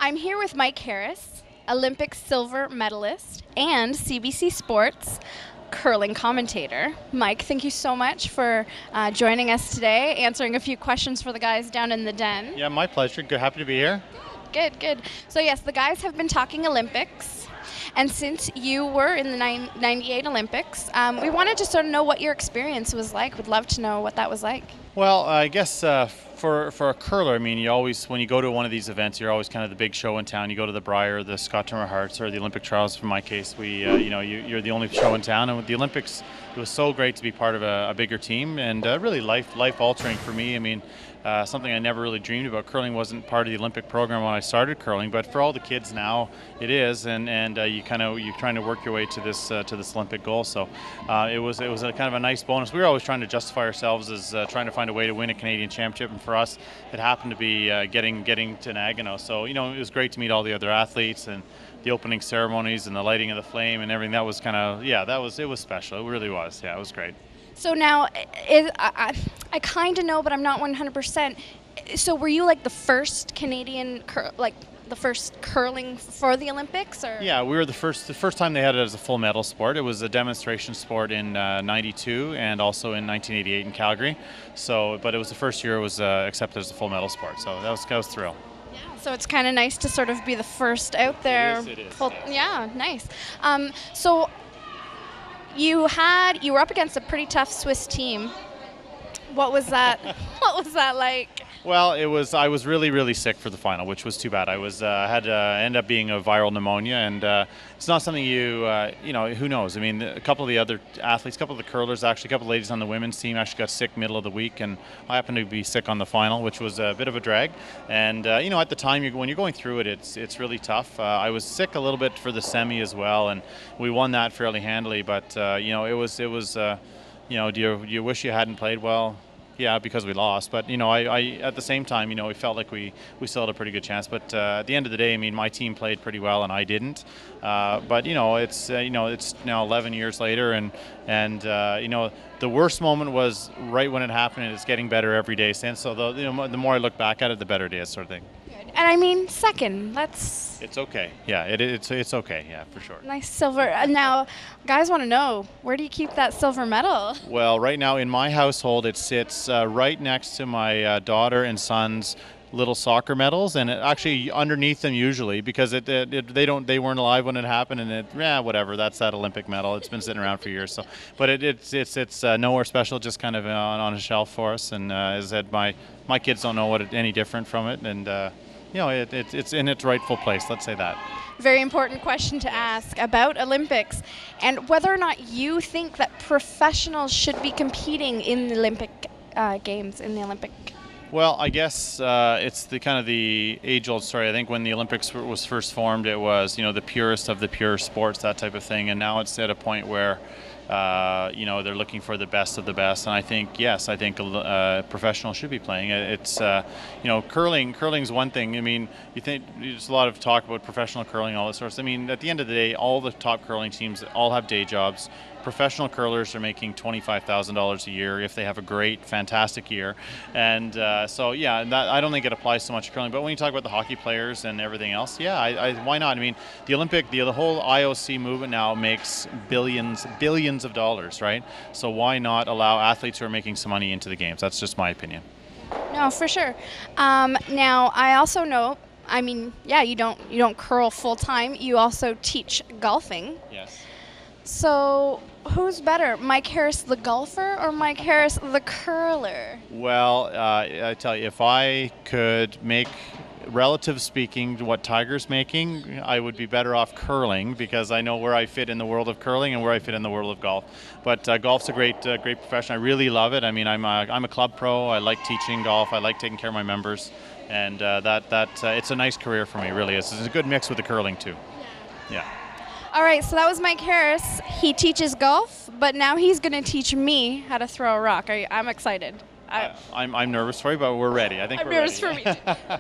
I'm here with Mike Harris, Olympic silver medalist and CBC Sports curling commentator. Mike, thank you so much for joining us today, answering a few questions for the guys down in the den. Yeah, my pleasure. Good, happy to be here. Good, good. So yes, the guys have been talking Olympics. And since you were in the 98 Olympics, we wanted to sort of know what your experience was like. We'd love to know what that was like. Well, I guess for a curler, I mean, you always, when you go to one of these events, you're always kind of the big show in town. You go to the Brier, the Scott Turner Hearts, or the Olympic Trials. For my case, you're the only show in town. And with the Olympics, it was so great to be part of a bigger team, and really life altering for me. I mean, something I never really dreamed about. Curling wasn't part of the Olympic program when I started curling, but for all the kids now, it is, and you're trying to work your way to this Olympic goal. So it was a kind of a nice bonus. We were always trying to justify ourselves as trying to find a way to win a Canadian championship, and for us, it happened to be getting to Nagano. So it was great to meet all the other athletes and the opening ceremonies and the lighting of the flame and everything. That was kind of it was special. It really was. Yeah, it was great. So now, I kind of know, but I'm not 100%. So were you like the first Canadian, the first curling for the Olympics? Or? Yeah, we were the first time they had it as a full medal sport. It was a demonstration sport in '92 and also in 1988 in Calgary. So, but it was the first year it was accepted as a full medal sport. So that was thrilled. Yeah, so it's kind of nice to sort of be the first out there. It is. Yeah, nice. So you were up against a pretty tough Swiss team. What was that? What was that like? Well, I was really, really sick for the final, which was too bad. I had ended up being a viral pneumonia, and it's not something who knows? I mean, a couple of the other athletes, a couple of the curlers, actually, a couple of ladies on the women's team actually got sick middle of the week, and I happened to be sick on the final, which was a bit of a drag. And at the time, when you're going through it, it's really tough. I was sick a little bit for the semi as well, and we won that fairly handily. But it was. Do you wish you hadn't played well? Yeah, because we lost. But I at the same time, we felt like we still had a pretty good chance. But at the end of the day, I mean, my team played pretty well and I didn't. But it's now 11 years later, and the worst moment was right when it happened, and it's getting better every day since. So the more I look back at it, the better it is, sort of thing. Good. And I mean, second, that's. It's okay. Yeah, it's okay. Yeah, for sure. Nice silver. Now, guys want to know, where do you keep that silver medal? Well, right now in my household, it sits right next to my daughter and son's little soccer medals, and actually underneath them usually, because they weren't alive when it happened, and whatever. That's that Olympic medal. It's been sitting around for years. So, but it's nowhere special. Just kind of on a shelf for us. And as I said, my kids don't know any different from it, and it's in its rightful place. Let's say that. Very important question to ask about Olympics, and whether or not you think that professionals should be competing in the Olympic Games, in the Olympic. Well, I guess it's the age-old story. I think when the Olympics was first formed, it was the purest of the pure sports, that type of thing, and now it's at a point where they're looking for the best of the best. And I think professionals should be playing. It's curling's one thing. I mean, you think there's a lot of talk about professional curling, all this sorts. I mean, at the end of the day, all the top curling teams all have day jobs. Professional curlers are making $25,000 a year if they have a great, fantastic year, and I don't think it applies so much to curling. But when you talk about the hockey players and everything else, why not? I mean, the whole IOC movement now makes billions of dollars, right? So why not allow athletes who are making some money into the games? That's just my opinion. No, for sure. Now, I also know. I mean, you don't curl full time. You also teach golfing. Yes. So, who's better, Mike Harris the golfer or Mike Harris the curler? Well, I tell you, if I could make, relative speaking, to what Tiger's making, I would be better off curling, because I know where I fit in the world of curling and where I fit in the world of golf. But golf's a great profession. I really love it. I mean, I'm a club pro. I like teaching golf. I like taking care of my members, and it's a nice career for me. Really, it's a good mix with the curling too. Yeah. All right, so that was Mike Harris. He teaches golf, but now he's going to teach me how to throw a rock. I'm excited. I'm nervous for you, but we're ready. I think I'm we're nervous ready. for me.